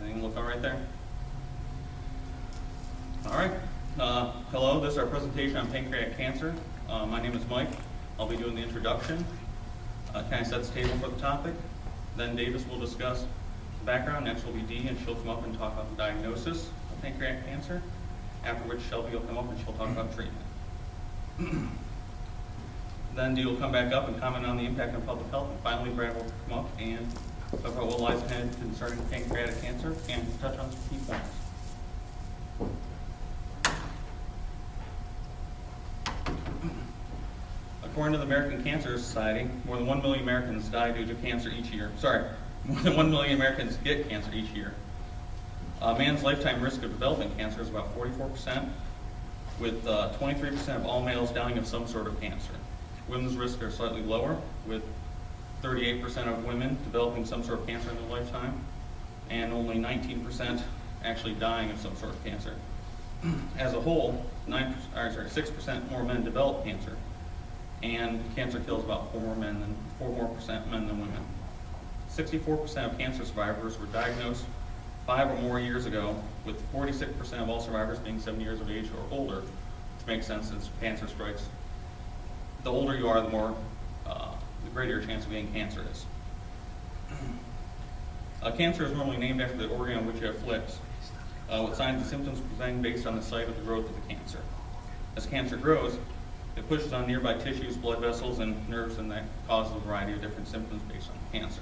Everything look all right there? All right. Hello, this is our presentation on pancreatic cancer. My name is Mike. I'll be doing the introduction. Kind of set the table for the topic. Then Davis will discuss the background. Next will be Dee, and she'll come up and talk about the diagnosis of pancreatic cancer. After which Shelby will come up and she'll talk about treatment. Then Dee will come back up and comment on the impact on public health. And finally, Brad will come up and talk about what lies ahead concerning pancreatic cancer and touch on some key points. According to the American Cancer Society, more than 1 million Americans die due to cancer each year. More than 1 million Americans get cancer each year. A man's lifetime risk of developing cancer is about 44%, with 23% of all males dying of some sort of cancer. Women's risks are slightly lower, with 38% of women developing some sort of cancer in their lifetime, and only 19% actually dying of some sort of cancer. As a whole, 6% more men develop cancer, and cancer kills about 4% more men than women. 64% of cancer survivors were diagnosed 5 or more years ago, with 46% of all survivors being 70 years of age or older, which makes sense since cancer strikes. The older you are, the greater your chance of getting cancer is. Cancer is normally named after the organ on which it afflicts, with signs and symptoms presenting based on the site of the growth of the cancer. As cancer grows, it pushes on nearby tissues, blood vessels, and nerves, and that causes a variety of different symptoms based on the cancer.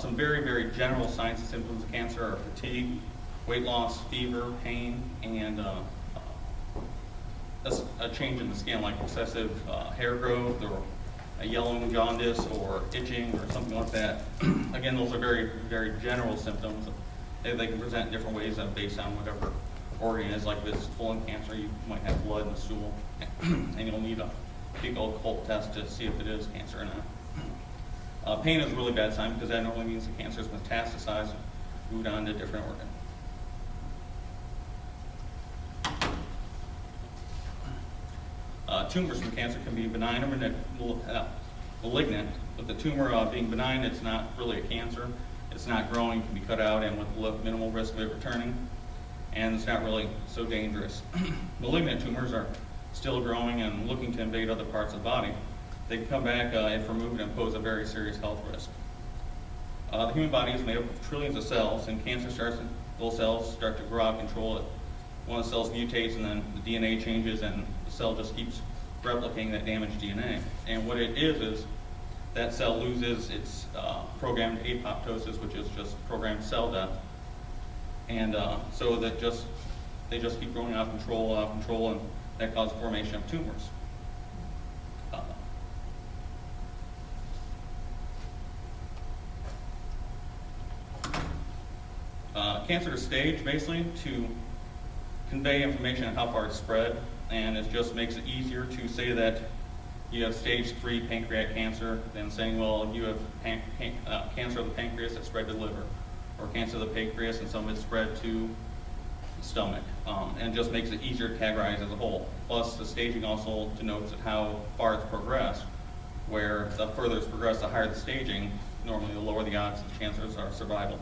Some very, very general signs and symptoms of cancer are fatigue, weight loss, fever, pain, and a change in the skin, like excessive hair growth or a yellowing jaundice or itching or something like that. Again, those are very, very general symptoms. They can present in different ways based on whatever organ is. Like if it's colon cancer, you might have blood in the stool, and you'll need a fecal occult test to see if it is cancer or not. Pain is a really bad sign because that normally means the cancer has metastasized and moved on to a different organ. Tumors from cancer can be benign or malignant. With the tumor being benign, it's not really a cancer. It's not growing, it can be cut out, and with minimal risk of it returning. And it's not really so dangerous. Malignant tumors are still growing and looking to invade other parts of the body. They can come back if removed and pose a very serious health risk. The human body is made up of trillions of cells, and those cells start to grow out of control. One of the cells mutates, and then the DNA changes, and the cell just keeps replicating that damaged DNA. And what it is that cell loses its programmed apoptosis, which is just programmed cell death. And so that they just keep growing out of control, and that causes formation of tumors. Cancer is staged basically to convey information on how far it's spread, and it just makes it easier to say that you have stage 3 pancreatic cancer than saying, well, you have cancer of the pancreas that spread to the liver, or cancer of the pancreas and some of it spread to the stomach, and just makes it easier to categorize as a whole. Plus, the staging also denotes how far it's progressed, where the further it's progressed, the higher the staging, normally the lower the odds the chances are survival.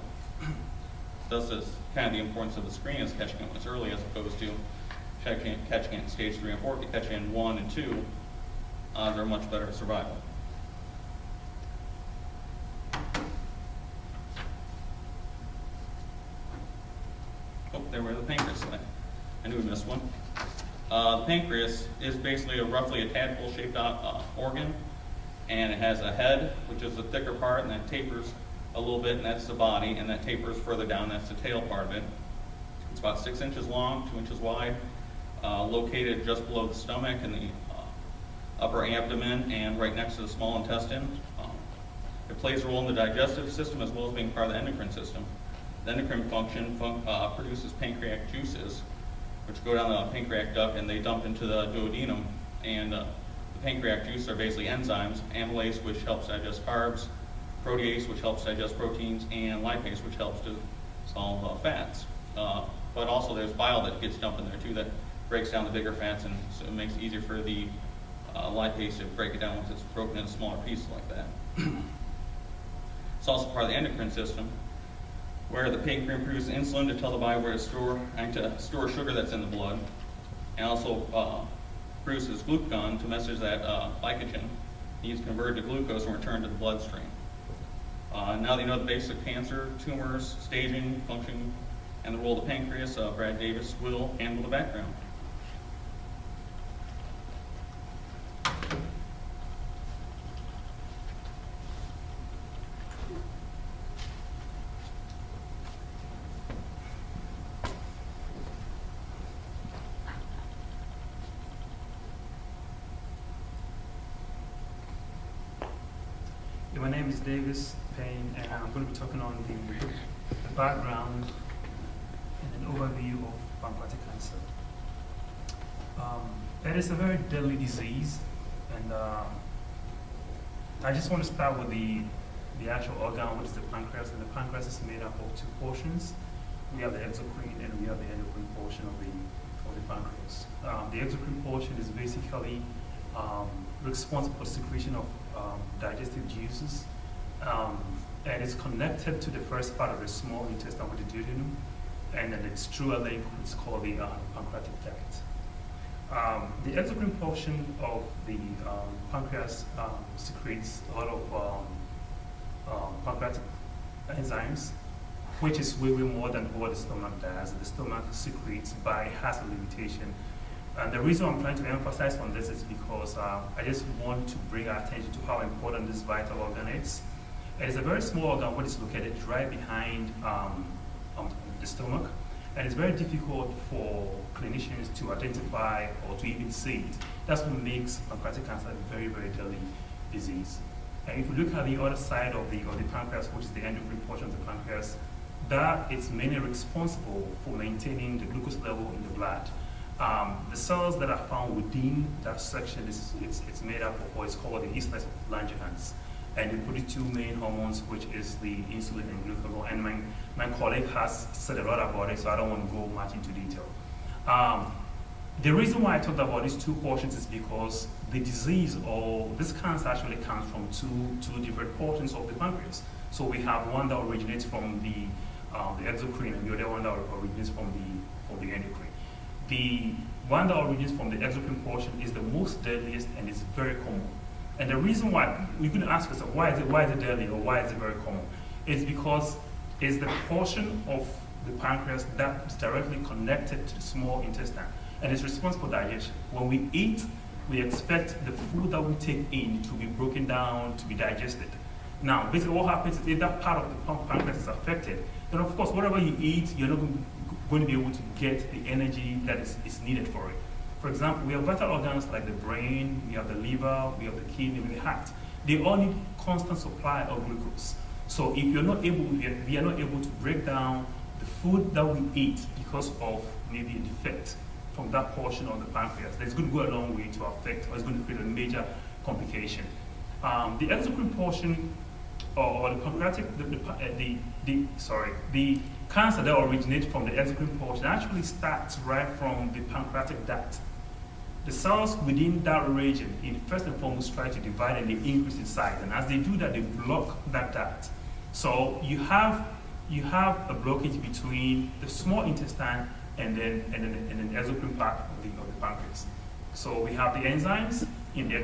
Thus, is kind of the importance of the screen is catching it when it's early, as opposed to catching it in stage 3 and 4. If you catch it in 1 and 2, odds are much better at survival. Oh, there were the pancreas slide. I knew we missed one. The pancreas is basically roughly a tadpole-shaped organ, and it has a head, which is the thicker part, and that tapers a little bit, and that's the body, and that tapers further down, that's the tail part of it. It's about 6 inches long, 2 inches wide, located just below the stomach in the upper abdomen and right next to the small intestine. It plays a role in the digestive system as well as being part of the endocrine system. The endocrine function produces pancreatic juices, which go down the pancreatic duct and they dump into the duodenum. And the pancreatic juices are basically enzymes: amylase, which helps digest carbs, protease, which helps digest proteins, and lipase, which helps to dissolve fats. But also there's bile that gets dumped in there too that breaks down the bigger fats, and so it makes it easier for the lipase to break it down once it's broken into smaller pieces like that. It's also part of the endocrine system, where the pancreas produces insulin to tell the body where to store sugar that's in the blood, and also produces glucagon to message that glycogen needs converted to glucose and returned to the bloodstream. Now that you know the basic cancer, tumors, staging, function, and the role of the pancreas, Brad Davis will handle the background. My name is Davis Payne, and I'm going to be talking on the background and an overview of pancreatic cancer. It is a very deadly disease, and I just want to start with the actual organ, which is the pancreas. And the pancreas is made up of two portions. We have the exocrine and we have the endocrine portion of the pancreas. The exocrine portion is basically responsible for secretion of digestive juices, and it's connected to the first part of the small intestine with the duodenum, and then it's through a link which is called the pancreatic duct. The exocrine portion of the pancreas secretes a lot of pancreatic enzymes, which is way more than what the stomach does. The stomach secretes, but it has a limitation. And the reason I'm trying to emphasize on this is because I just want to bring our attention to how important this vital organ is. It is a very small organ which is located right behind the stomach, and it's very difficult for clinicians to identify or to even see it. That's what makes pancreatic cancer a very deadly disease. And if you look at the other side of the pancreas, which is the endocrine portion of the pancreas, that is mainly responsible for maintaining the glucose level in the blood. The cells that are found within that section, it's made up of what's called the islet of Langerhans, and they produce two main hormones, which is the insulin and glucagon. And my colleague has said a lot about it, so I don't want to go much into detail. The reason why I talked about these two portions is because the disease, or this cancer, actually comes from two different portions of the pancreas. So we have one that originates from the exocrine, and the other one that originates from the endocrine. The one that originates from the exocrine portion is the most deadliest, and it's very common. And the reason why, you can ask yourself, why is it deadly, or why is it very common? It's because it's the portion of the pancreas that is directly connected to the small intestine, and it's responsible for digestion. When we eat, we expect the food that we take in to be broken down, to be digested. Now, basically what happens is if that part of the pancreas is affected, then of course, whatever you eat, you're not going to be able to get the energy that is needed for it. For example, we have vital organs like the brain, we have the liver, we have the kidney, we have the heart. They all need constant supply of glucose. So if we are not able to break down the food that we eat because of maybe a defect from that portion of the pancreas, that's going to go a long way to affect, or it's going to create a major complication. The exocrine portion, or the pancreatic, the cancer that originates from the exocrine portion actually starts right from the pancreatic duct. The cells within that region, first and foremost, try to divide and they increase in size, and as they do that, they block that duct. So you have a blockage between the small intestine and then the exocrine part of the pancreas. So we have the enzymes in the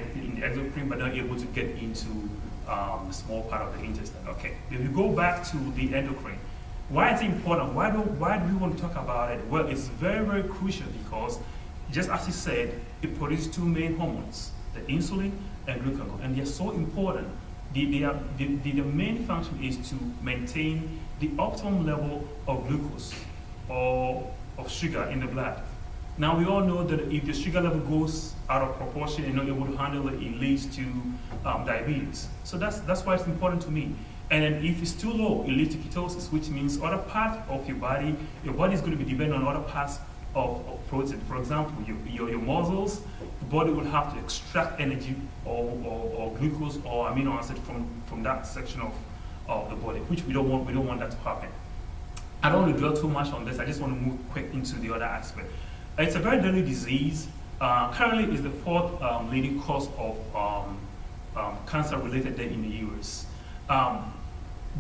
exocrine, but not able to get into the small part of the intestine. Okay, if you go back to the endocrine, why is it important? Why do we want to talk about it? Well, it's very crucial because, just as he said, it produces two main hormones, the insulin and glucagon, and they're so important. The main function is to maintain the optimum level of glucose or of sugar in the blood. Now we all know that if the sugar level goes out of proportion and not able to handle it, it leads to diabetes. So that's why it's important to me. And then if it's too low, it leads to ketosis, which means other parts of your body is going to be dependent on other parts of protein. For example, your muscles, the body will have to extract energy or glucose or amino acid from that section of the body, which we don't want that to happen. I don't want to dwell too much on this. I just want to move quick into the other aspect. It's a very deadly disease. Currently, it's the fourth leading cause of cancer-related death in the U.S.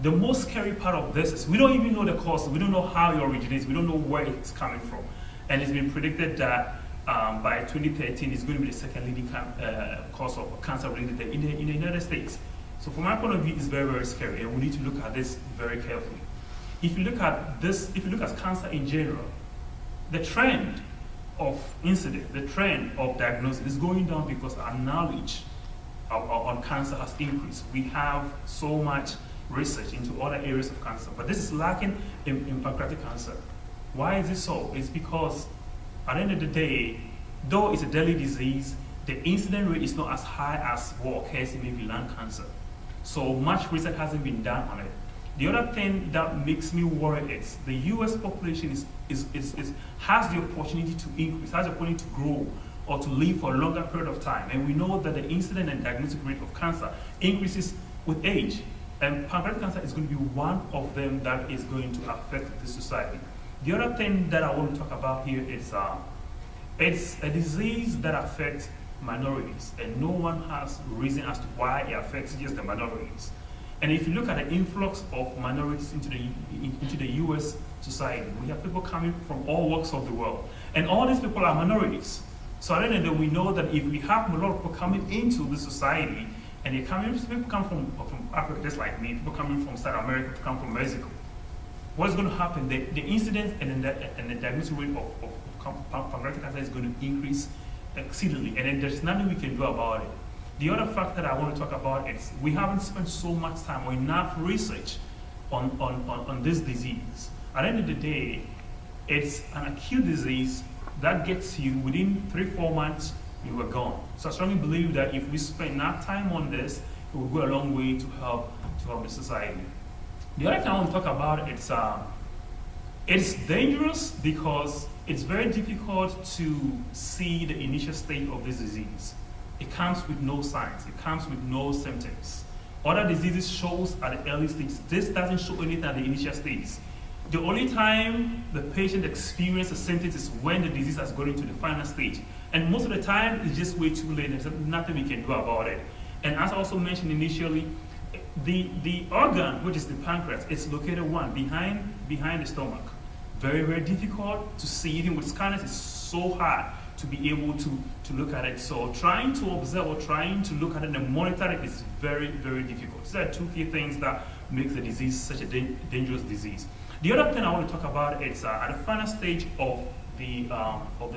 The most scary part of this is we don't even know the cause. We don't know how it originates. We don't know where it's coming from. And it's been predicted that by 2013, it's going to be the second leading cause of cancer-related death in the United States. So from my point of view, it's very, very scary, and we need to look at this very carefully. If you look at this, if you look at cancer in general, the trend of incident, the trend of diagnosis is going down because our knowledge on cancer has increased. We have so much research into other areas of cancer, but this is lacking in pancreatic cancer. Why is it so? It's because at the end of the day, though it's a deadly disease, the incidence rate is not as high as what occurs in maybe lung cancer. So much research hasn't been done on it. The other thing that makes me worried is the US population has the opportunity to increase, has the opportunity to grow or to live for a longer period of time. And we know that the incidence and diagnostic rate of cancer increases with age. And pancreatic cancer is going to be one of them that is going to affect the society. The other thing that I want to talk about here is it's a disease that affects minorities, and no one has reason as to why it affects just the minorities. And if you look at the influx of minorities into the US society, we have people coming from all walks of the world. And all these people are minorities. So at the end of the day, we know that if we have a lot of people coming into the society, and people come from Africa just like me, people coming from South America, people come from Mexico, what is going to happen? The incidence and the diagnosis rate of pancreatic cancer is going to increase exceedingly, and then there's nothing we can do about it. The other fact that I want to talk about is we haven't spent so much time or enough research on this disease. At the end of the day, it's an acute disease that gets you within 3-4 months, you are gone. So I strongly believe that if we spend enough time on this, it will go a long way to help the society. The other thing I want to talk about is it's dangerous because it's very difficult to see the initial state of this disease. It comes with no signs. It comes with no symptoms. Other diseases shows at the early stages. This doesn't show anything at the initial stages. The only time the patient experiences symptoms is when the disease has gone into the final stage. And most of the time, it's just way too late. There's nothing we can do about it. And as I also mentioned initially, the organ, which is the pancreas, it's located behind the stomach. Very, very difficult to see. Even with scanners, it's so hard to be able to look at it. So trying to observe or trying to look at it and monitor it is very, very difficult. These are two key things that make the disease such a dangerous disease. The other thing I want to talk about is at the final stage of the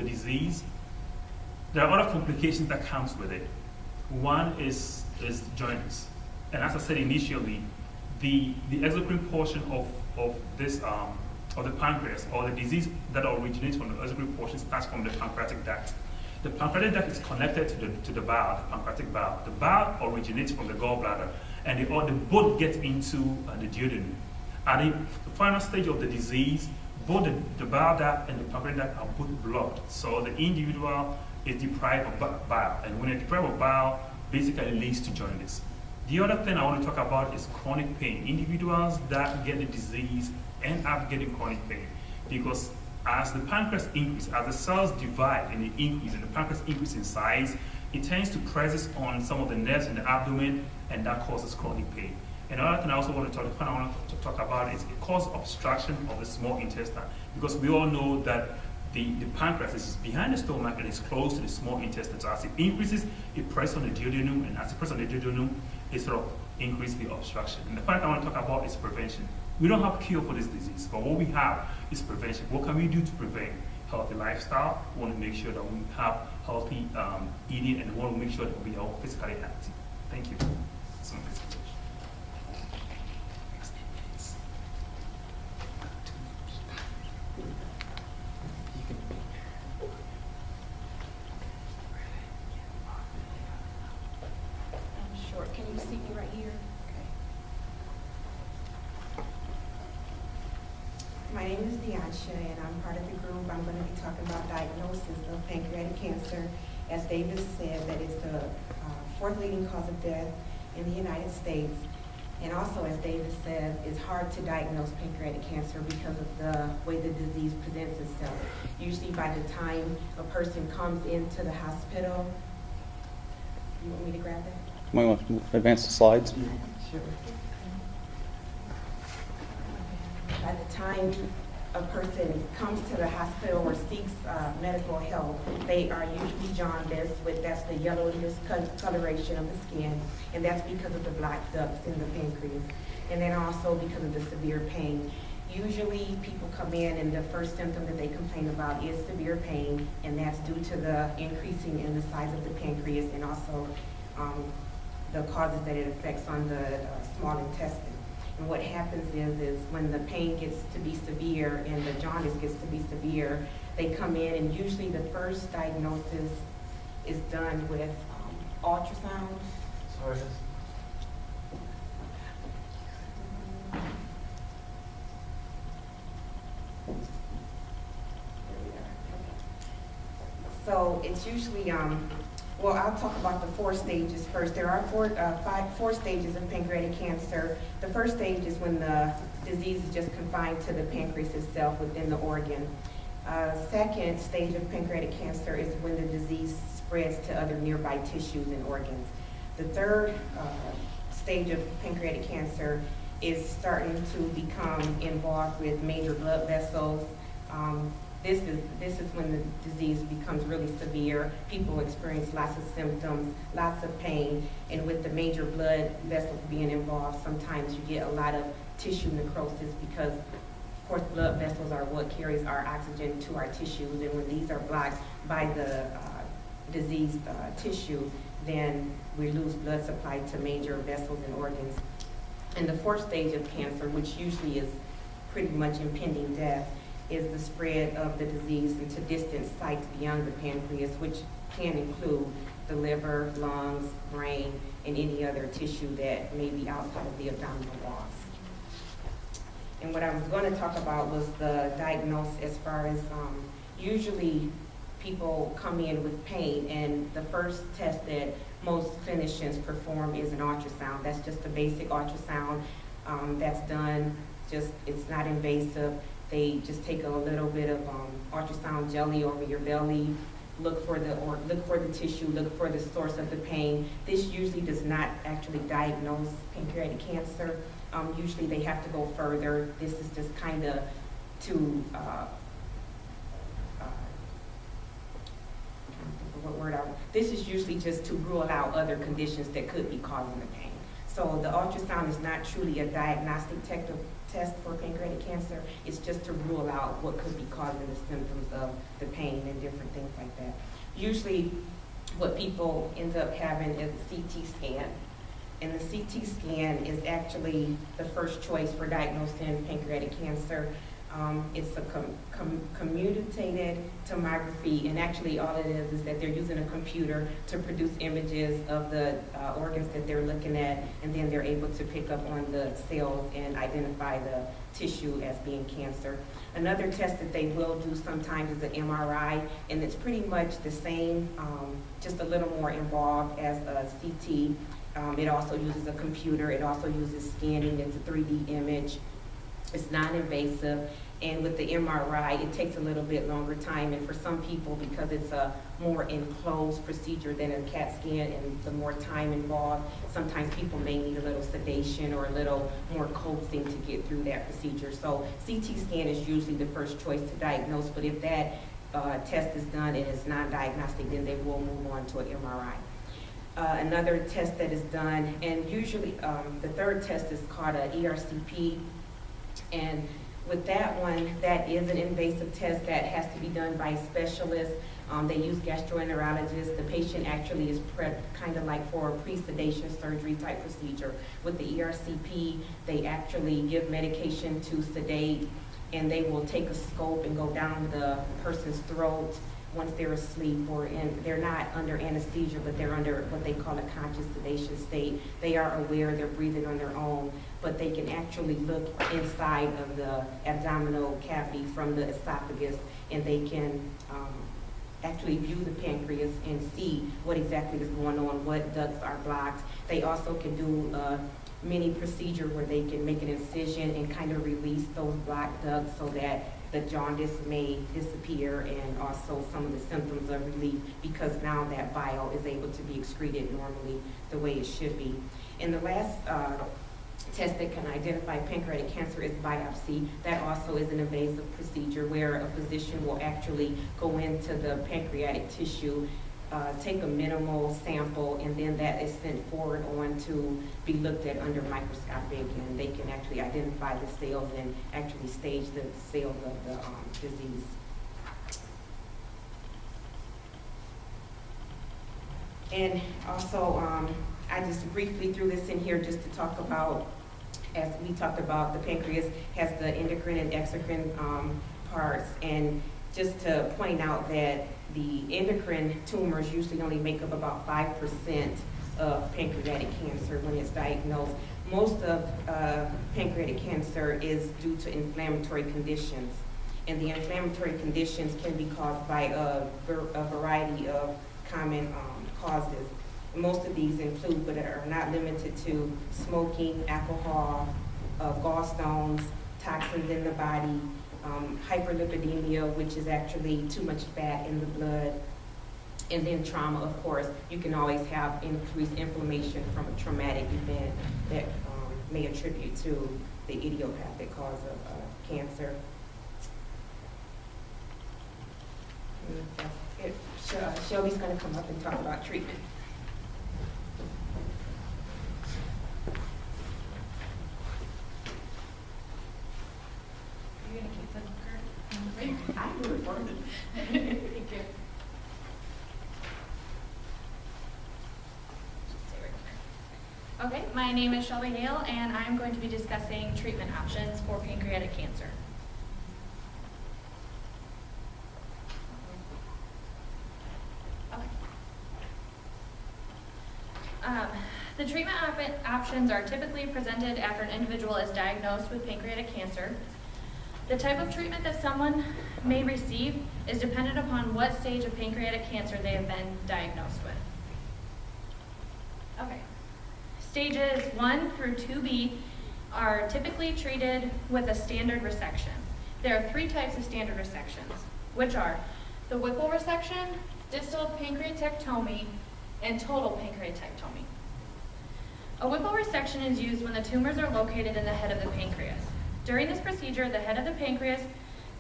disease, there are other complications that comes with it. One is jaundice. And as I said initially, the exocrine portion of this of the pancreas, or the disease that originates from the exocrine portion, starts from the pancreatic duct. The pancreatic duct is connected to the bile, the pancreatic bile. The bile originates from the gallbladder, and they both get into the duodenum. At the final stage of the disease, both the bile duct and the pancreatic duct are both blocked. So the individual is deprived of bile, and when they're deprived of bile, basically leads to jaundice. The other thing I want to talk about is chronic pain. Individuals that get the disease end up getting chronic pain because as the pancreas increases, as the cells divide and they increase, and the pancreas increases in size, it tends to press on some of the nerves in the abdomen, and that causes chronic pain. And another thing I also want to talk about is it causes obstruction of the small intestine, because we all know that the pancreas is behind the stomach and it's close to the small intestine. So as it increases, it presses on the duodenum, and as it presses on the duodenum, it sort of increases the obstruction. And the final thing I want to talk about is prevention. We don't have a cure for this disease, but what we have is prevention. What can we do to prevent? Healthy lifestyle. We want to make sure that we have healthy eating, and we want to make sure that we are physically active. Thank you. That's my presentation. I'm short. Can you see me right here? My name is Dionsha, and I'm part of the group. I'm going to be talking about diagnosis of pancreatic cancer. As David said, that it's the fourth leading cause of death in the United States. And also, as David said, it's hard to diagnose pancreatic cancer because of the way the disease presents itself. Usually by the time a person comes into the hospital, you want me to grab that? Might want to advance the slides. Sure. by the time a person comes to the hospital or seeks medical help, they are usually jaundiced that's the yellowish coloration of the skin, and that's because of the black ducts in the pancreas, and then also because of the severe pain. Usually people come in and the first symptom that they complain about is severe pain, and that's due to the increasing in the size of the pancreas and also the causes that it affects on the small intestine. And what happens is when the pain gets to be severe and the jaundice gets to be severe, they come in, and usually the first diagnosis is done with ultrasound. Sorry. So it's usually, well, I'll talk about the 4 stages first. There are four stages of pancreatic cancer. The first stage is when the disease is just confined to the pancreas itself within the organ. Second stage of pancreatic cancer is when the disease spreads to other nearby tissues and organs. The third stage of pancreatic cancer is starting to become involved with major blood vessels. This is when the disease becomes really severe. People experience lots of symptoms, lots of pain, and with the major blood vessels being involved, sometimes you get a lot of tissue necrosis because, of course, blood vessels are what carries our oxygen to our tissues, and when these are blocked by the diseased tissue, then we lose blood supply to major vessels and organs. And the 4th stage of cancer, which usually is pretty much impending death, is the spread of the disease into distant sites beyond the pancreas, which can include the liver, lungs, brain, and any other tissue that may be outside of the abdominal walls. And what I was going to talk about was the diagnosis as far as usually people come in with pain, and the first test that most clinicians perform is an ultrasound. That's just a basic ultrasound that's done, it's not invasive. They just take a little bit of ultrasound jelly over your belly, look for the tissue, look for the source of the pain. This usually does not actually diagnose pancreatic cancer. Usually they have to go further. This is just kind of to, this is usually just to rule out other conditions that could be causing the pain. So the ultrasound is not truly a diagnostic test for pancreatic cancer. It's just to rule out what could be causing the symptoms of the pain and different things like that. Usually what people end up having is a CT scan. And the CT scan is actually the first choice for diagnosing pancreatic cancer. It's a commutative tomography, and actually all it is that they're using a computer to produce images of the organs that they're looking at, and then they're able to pick up on the cells and identify the tissue as being cancer. Another test that they will do sometimes is an MRI, and it's pretty much the same, just a little more involved as a CT. It also uses a computer. It also uses scanning. It's a 3D image. It's non-invasive, and with the MRI, it takes a little bit longer time, and for some people, because it's a more enclosed procedure than a CAT scan and the more time involved, sometimes people may need a little sedation or a little more coaxing to get through that procedure. So CT scan is usually the first choice to diagnose, but if that test is done and it's non-diagnostic, then they will move on to an MRI. Another test that is done, and usually the third test is called an ERCP. And with that one, that is an invasive test that has to be done by a specialist. They use gastroenterologists. The patient actually is prepped kind of like for a pre-sedation surgery type procedure. With the ERCP, they actually give medication to sedate, and they will take a scope and go down the person's throat once they're asleep, they're not under anesthesia, but they're under what they call a conscious sedation state. They are aware, they're breathing on their own, but they can actually look inside of the abdominal cavity from the esophagus, and they can actually view the pancreas and see what exactly is going on, what ducts are blocked. They also can do a mini procedure where they can make an incision and kind of release those blocked ducts so that the jaundice may disappear, and also some of the symptoms of relief, because now that bile is able to be excreted normally the way it should be. And the last test that can identify pancreatic cancer is biopsy. That also is an invasive procedure where a physician will actually go into the pancreatic tissue, take a minimal sample, and then that is sent forward on to be looked at under microscopic, and they can actually identify the cells and actually stage the cells of the disease. And also, I just briefly threw this in here just to talk about, as we talked about, the pancreas has the endocrine and exocrine parts, and just to point out that the endocrine tumors usually only make up about 5% of pancreatic cancer when it's diagnosed. Most of pancreatic cancer is due to inflammatory conditions, and the inflammatory conditions can be caused by a variety of common causes. Most of these include, but are not limited to, smoking, alcohol, gallstones, toxins in the body, hyperlipidemia, which is actually too much fat in the blood, and then trauma, of course. You can always have increased inflammation from a traumatic event that may attribute to the idiopathic cause of cancer. And that's it. Shelby's going to come up and talk about treatment. You're gonna keep the card? I do it for me. Thank you. Okay, my name is Shelby Hale, and I'm going to be discussing treatment options for pancreatic cancer. Okay. The treatment options are typically presented after an individual is diagnosed with pancreatic cancer. The type of treatment that someone may receive is dependent upon what stage of pancreatic cancer they have been diagnosed with. Okay. Stages 1 through 2B are typically treated with a standard resection. There are 3 types of standard resections, which are the Whipple resection, distal pancreatectomy, and total pancreatectomy. A Whipple resection is used when the tumors are located in the head of the pancreas. During this procedure, the head of the pancreas,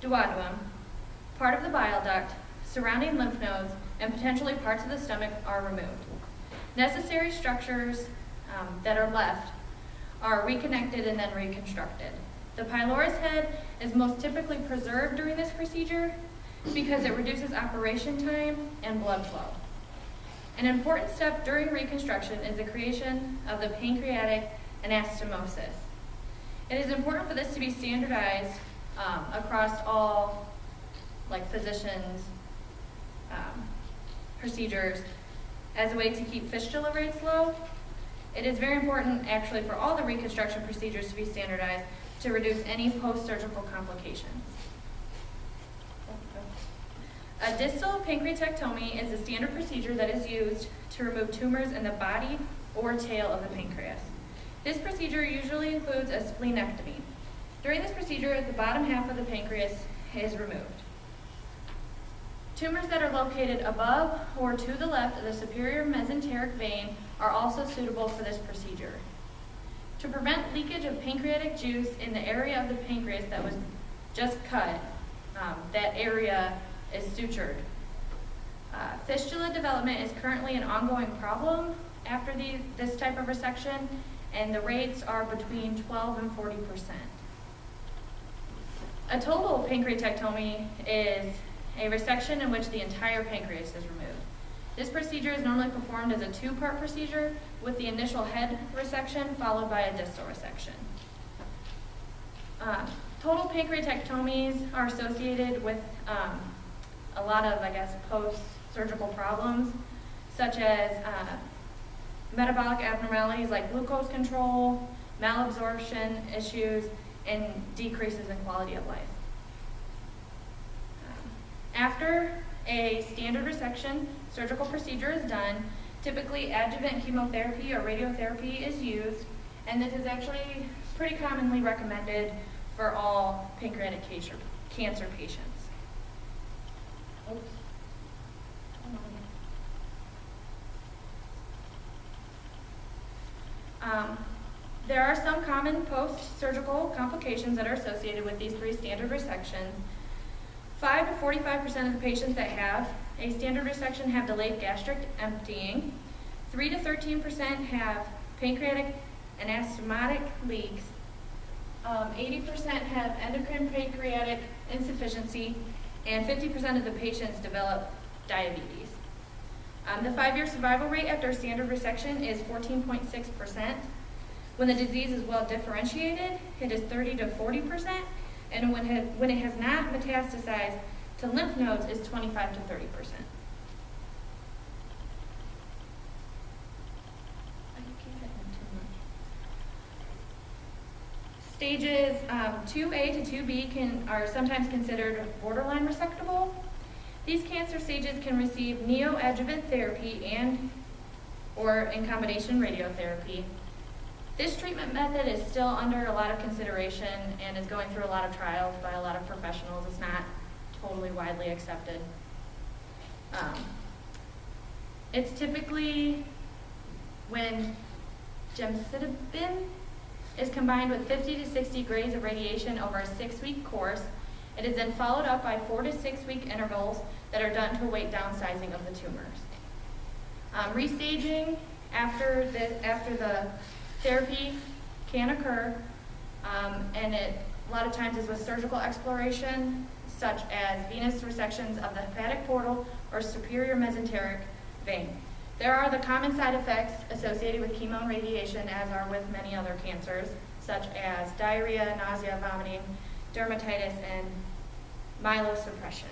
duodenum, part of the bile duct, surrounding lymph nodes, and potentially parts of the stomach are removed. Necessary structures that are left are reconnected and then reconstructed. The pylorus head is most typically preserved during this procedure because it reduces operation time and blood flow. An important step during reconstruction is the creation of the pancreatic anastomosis. It is important for this to be standardized across all physicians' procedures as a way to keep fistula rates low. It is very important actually for all the reconstruction procedures to be standardized to reduce any post-surgical complications. A distal pancreatectomy is a standard procedure that is used to remove tumors in the body or tail of the pancreas. This procedure usually includes a splenectomy. During this procedure, the bottom half of the pancreas is removed. Tumors that are located above or to the left of the superior mesenteric vein are also suitable for this procedure. To prevent leakage of pancreatic juice in the area of the pancreas that was just cut, that area is sutured. Fistula development is currently an ongoing problem after this type of resection, and the rates are between 12 and 40%. A total pancreatectomy is a resection in which the entire pancreas is removed. This procedure is normally performed as a 2-part procedure with the initial head resection followed by a distal resection. Total pancreatectomies are associated with a lot of, post-surgical problems, such as metabolic abnormalities like glucose control, malabsorption issues, and decreases in quality of life. After a standard resection surgical procedure is done, typically adjuvant chemotherapy or radiotherapy is used, and this is actually pretty commonly recommended for all pancreatic cancer patients. Oops. There are some some common post-surgical complications that are associated with these 3 standard resections. 5 to 45% of the patients that have a standard resection have delayed gastric emptying. 3 to 13% have pancreatic anastomotic leaks. 80% have endocrine pancreatic insufficiency, and 50% of the patients develop diabetes. The 5-year survival rate after a standard resection is 14.6%. When the disease is well differentiated, it is 30 to 40%, and when it has not metastasized to lymph nodes, is 25 to 30%. Stages 2A to 2B are sometimes considered borderline resectable. These cancer stages can receive neoadjuvant therapy or in combination radiotherapy. This treatment method is still under a lot of consideration and is going through a lot of trials by a lot of professionals. It's not totally widely accepted. It's typically when gemcitabine is combined with 50 to 60 grays of radiation over a 6-week course. It is then followed up by 4 to 6 week intervals that are done to await downsizing of the tumors. Restaging after the therapy can occur, and a lot of times is with surgical exploration, such as venous resections of the hepatic portal or superior mesenteric vein. There are the common side effects associated with chemo and radiation, as are with many other cancers, such as diarrhea, nausea, vomiting, dermatitis, and myelosuppression.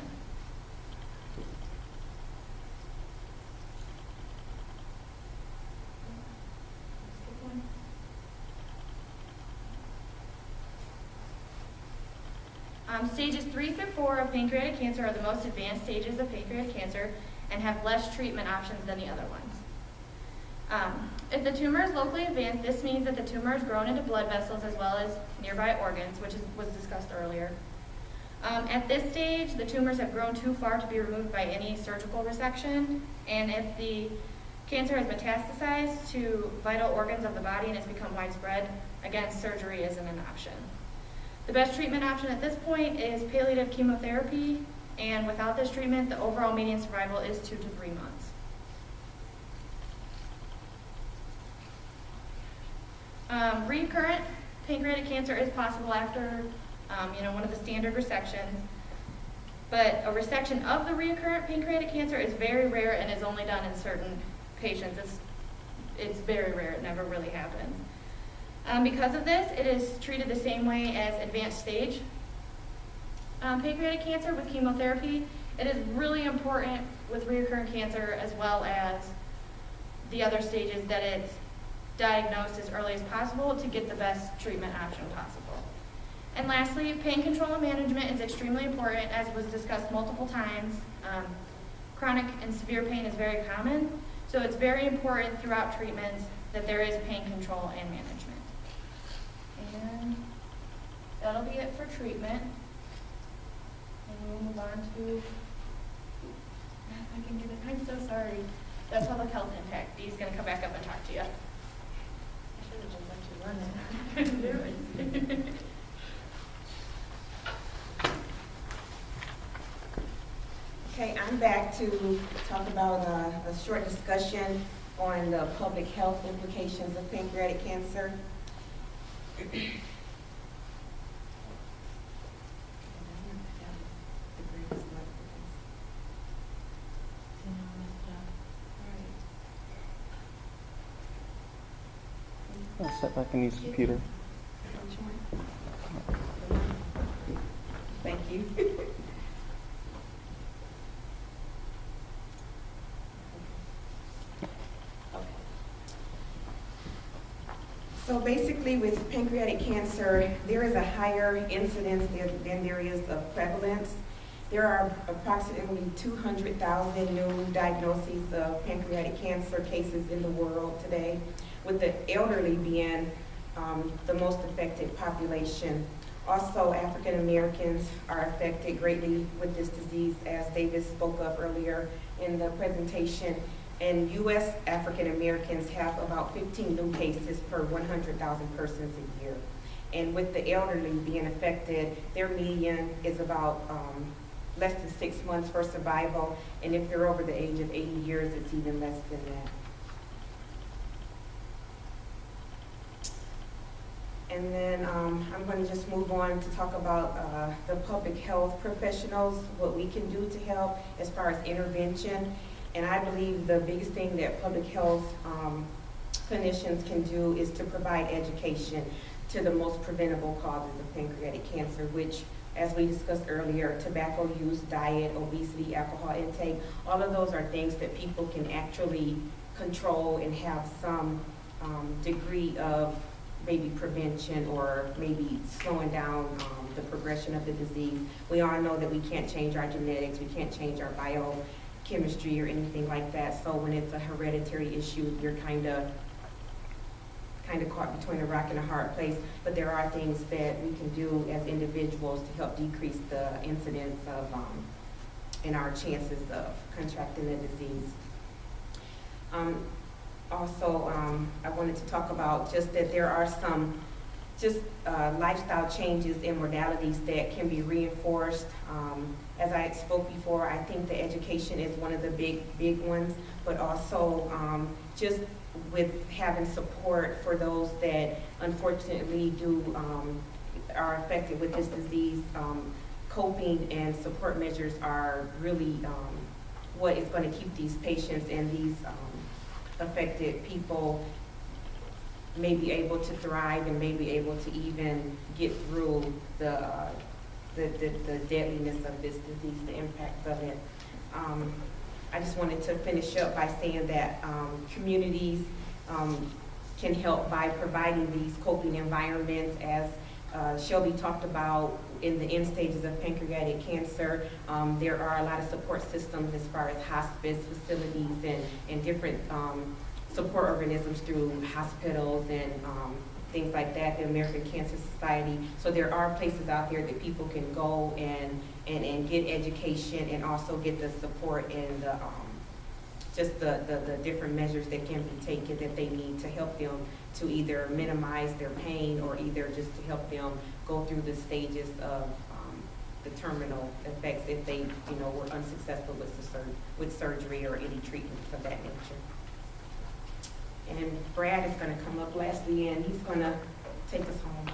Stages 3 through 4 of pancreatic cancer are the most advanced stages of pancreatic cancer and have less treatment options than the other ones. If the tumor is locally advanced, this means that the tumor is grown into blood vessels as well as nearby organs, which was discussed earlier. At this stage, the tumors have grown too far to be removed by any surgical resection, and if the cancer has metastasized to vital organs of the body and has become widespread, again, surgery isn't an option. The best treatment option at this point is palliative chemotherapy, and without this treatment, the overall median survival is 2 to 3 months. Recurrent pancreatic cancer is possible after one of the standard resections, but a resection of the recurrent pancreatic cancer is very rare and is only done in certain patients. It's very rare, it never really happens. Because of this, it is treated the same way as advanced stage pancreatic cancer with chemotherapy. It is really important with recurrent cancer as well as the other stages that it's diagnosed as early as possible to get the best treatment option possible. And lastly, pain control and management is extremely important, as was discussed multiple times. Chronic and severe pain is very common, so it's very important throughout treatments that there is pain control and management. And that'll be it for treatment. And we'll move on to, if I can get it, I'm so sorry, the public health impact. Dee's going to come back up and talk to you. I should have just let you run it. I couldn't do it. Okay, I'm back to talk about a short discussion on the public health implications of pancreatic cancer. I'll step back and use the computer. Thank you. So basically with pancreatic cancer, there is a higher incidence than there is of prevalence. There are approximately 200,000 new diagnoses of pancreatic cancer cases in the world today, with the elderly being the most affected population. Also, African Americans are affected greatly with this disease, as Davis spoke of earlier in the presentation. And U.S. African Americans have about 15 new cases per 100,000 persons a year. And with the elderly being affected, their median is about less than 6 months for survival. And if they're over the age of 80 years, it's even less than that. And then I'm going to just move on to talk about the public health professionals, what we can do to help as far as intervention. And I believe the biggest thing that public health clinicians can do is to provide education to the most preventable causes of pancreatic cancer, which, as we discussed earlier, tobacco use, diet, obesity, alcohol intake, all of those are things that people can actually control and have some degree of maybe prevention or maybe slowing down the progression of the disease. We all know that we can't change our genetics, we can't change our biochemistry or anything like that. So when it's a hereditary issue, you're kind of caught between a rock and a hard place. But there are things that we can do as individuals to help decrease the incidence of and our chances of contracting the disease. Also, I wanted to talk about just that there are some lifestyle changes and modalities that can be reinforced. As I spoke before, I think the education is one of the big ones, but also just with having support for those that unfortunately are affected with this disease. Coping and support measures are really what is going to keep these patients and these affected people may be able to thrive and may be able to even get through the deadliness of this disease, the impact of it. I just wanted to finish up by saying that communities can help by providing these coping environments, as Shelby talked about in the end stages of pancreatic cancer. There are a lot of support systems as far as hospice facilities and different support organisms through hospitals and things like that, the American Cancer Society. So there are places out there that people can go and get education and also get the support and the different measures that can be taken that they need to help them to either minimize their pain or either just to help them go through the stages of the terminal effects if they were unsuccessful with surgery or any treatments of that nature. And Brad is going to come up lastly, and he's going to take us home.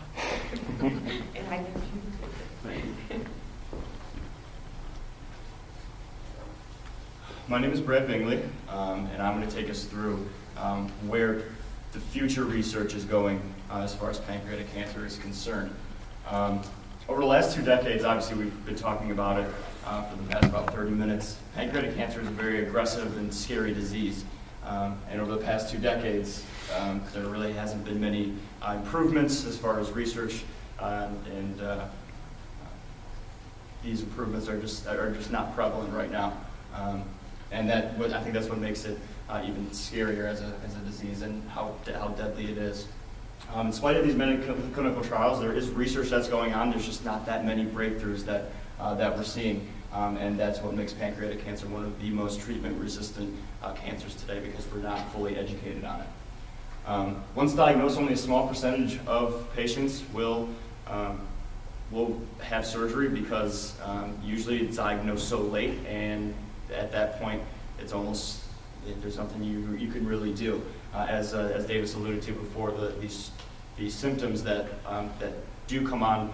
And I give you. My name is Brad Binggeli, and I'm going to take us through where the future research is going as far as pancreatic cancer is concerned. Over the last 2 decades, obviously we've been talking about it for the past about 30 minutes. Pancreatic cancer is a very aggressive and scary disease. And over the past 2 decades, there really hasn't been many improvements as far as research, and these improvements are just not prevalent right now. And I think that's what makes it even scarier as a disease and how deadly it is. In spite of these many clinical trials, there is research that's going on. There's just not that many breakthroughs that we're seeing. And that's what makes pancreatic cancer one of the most treatment-resistant cancers today, because we're not fully educated on it. Once diagnosed, only a small percentage of patients will have surgery because usually it's diagnosed so late, and at that point, it's almost, there's nothing you can really do. As Davis alluded to before, these symptoms that do come on,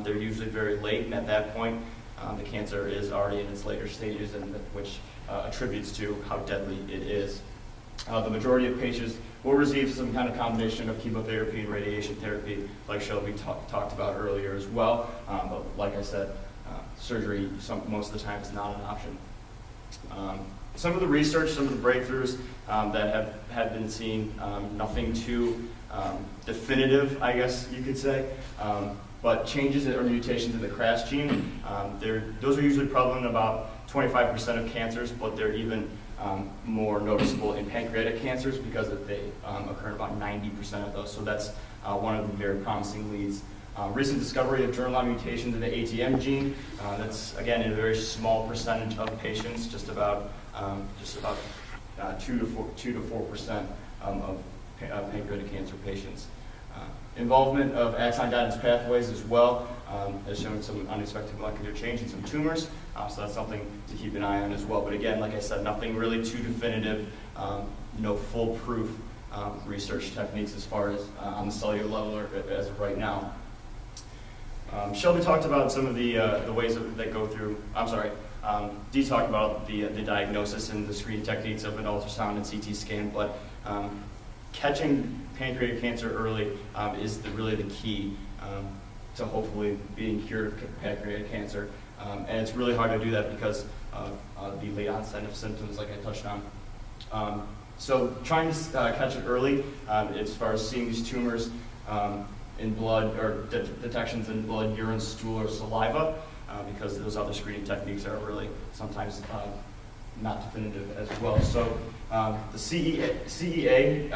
they're usually very late, and at that point, the cancer is already in its later stages, and which attributes to how deadly it is. The majority of patients will receive some kind of combination of chemotherapy and radiation therapy, like Shelby talked about earlier as well. But like I said, surgery most of the time is not an option. Some of the research, some of the breakthroughs that have been seen, nothing too definitive, I guess you could say. But changes or mutations in the KRAS gene, those are usually prevalent in about 25% of cancers, but they're even more noticeable in pancreatic cancers because they occur in about 90% of those. So that's one of the very promising leads. Recent discovery of germline mutations in the ATM gene. That's, again, in a very small percentage of patients, just about 2 to 4% of pancreatic cancer patients. Involvement of axon guidance pathways as well has shown some unexpected molecular change in some tumors, so that's something to keep an eye on as well. But again, like I said, nothing really too definitive, no foolproof research techniques as far as on the cellular level or as of right now. Shelby talked about some of the ways that go through, Dee talked about the diagnosis and the screening techniques of an ultrasound and CT scan, but catching pancreatic cancer early is really the key to hopefully being cured of pancreatic cancer. And it's really hard to do that because of the late onset of symptoms like I touched on. So trying to catch it early as far as seeing these tumors in blood or detections in blood, urine, stool, or saliva, because those other screening techniques are really sometimes not definitive as well. So the CEA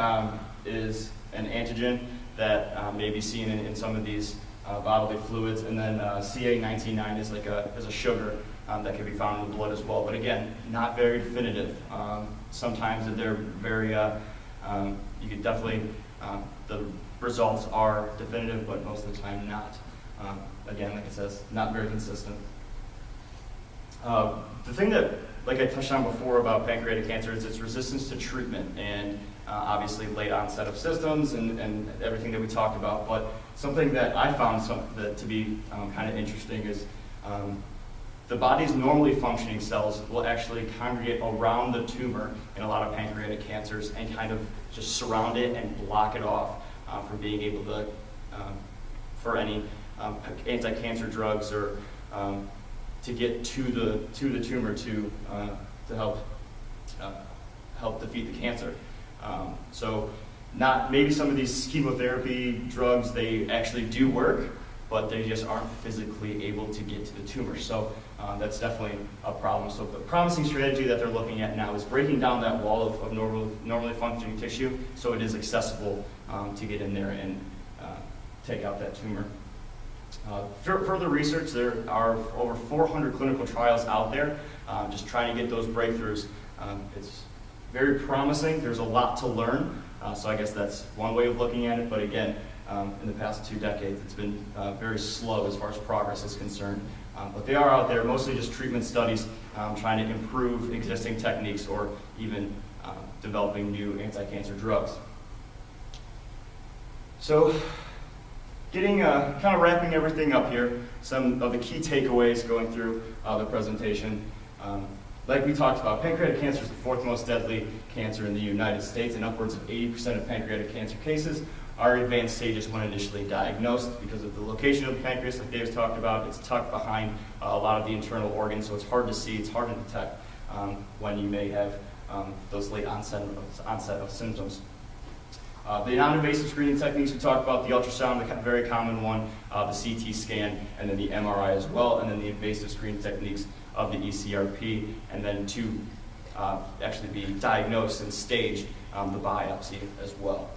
is an antigen that may be seen in some of these bodily fluids, and then CA19-9 is is a sugar that can be found in the blood as well. But again, not very definitive. Sometimes they're very, you could definitely, the results are definitive, but most of the time not. Again, like it says, not very consistent. The thing that, like I touched on before about pancreatic cancer, is its resistance to treatment and obviously late onset of symptoms and everything that we talked about. But something that I found to be kind of interesting is the body's normally functioning cells will actually congregate around the tumor in a lot of pancreatic cancers and kind of just surround it and block it off from being able to, for any anti-cancer drugs or to get to the tumor to help defeat the cancer. So maybe some of these chemotherapy drugs, they actually do work, but they just aren't physically able to get to the tumor. So that's definitely a problem. So the promising strategy that they're looking at now is breaking down that wall of normally functioning tissue so it is accessible to get in there and take out that tumor. Further research, there are over 400 clinical trials out there just trying to get those breakthroughs. It's very promising. There's a lot to learn. So I guess that's one way of looking at it. But again, in the past 2 decades, it's been very slow as far as progress is concerned. But they are out there, mostly just treatment studies, trying to improve existing techniques or even developing new anti-cancer drugs. So getting, kind of wrapping everything up here, some of the key takeaways going through the presentation. Like we talked about, pancreatic cancer is the 4th most deadly cancer in the United States, and upwards of 80% of pancreatic cancer cases are advanced stages when initially diagnosed because of the location of the pancreas, like Dave's talked about. It's tucked behind a lot of the internal organs, so it's hard to see, it's hard to detect when you may have those late onset of symptoms. The non-invasive screening techniques we talked about, the ultrasound, the very common one, the CT scan, and then the MRI as well, and then the invasive screening techniques of the ECRP, and then to actually be diagnosed and staged, the biopsy as well.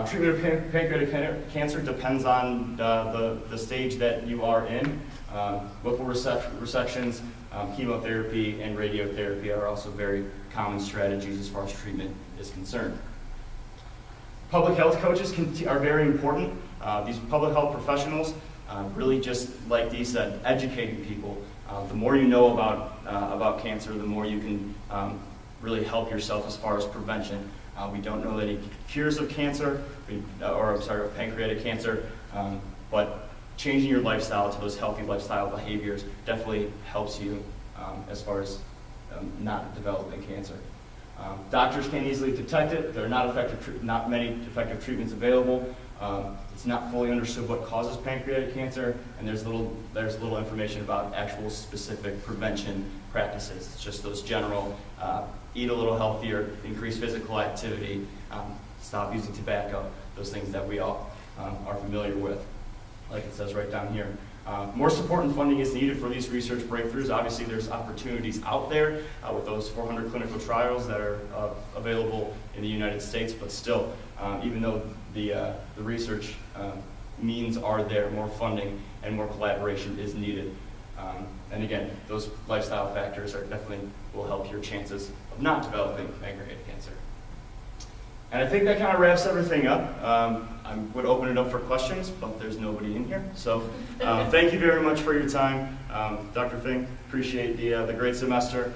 Treatment of pancreatic cancer depends on the stage that you are in. Local resections, chemotherapy, and radiotherapy are also very common strategies as far as treatment is concerned. Public health coaches are very important. These public health professionals really, just like Dee said, educating people. The more you know about cancer, the more you can really help yourself as far as prevention. We don't know any cures of cancer, of pancreatic cancer, but changing your lifestyle to those healthy lifestyle behaviors definitely helps you as far as not developing cancer. Doctors can't easily detect it. There are not many effective treatments available. It's not fully understood what causes pancreatic cancer, and there's little information about actual specific prevention practices. It's just those general, eat a little healthier, increase physical activity, stop using tobacco, those things that we all are familiar with, like it says right down here. More support and funding is needed for these research breakthroughs. Obviously, there's opportunities out there with those 400 clinical trials that are available in the United States, but still, even though the research means are there, more funding and more collaboration is needed. And again, those lifestyle factors are definitely will help your chances of not developing pancreatic cancer. And I think that kind of wraps everything up. I would open it up for questions, but there's nobody in here. So thank you very much for your time. Dr. Fink, appreciate the great semester.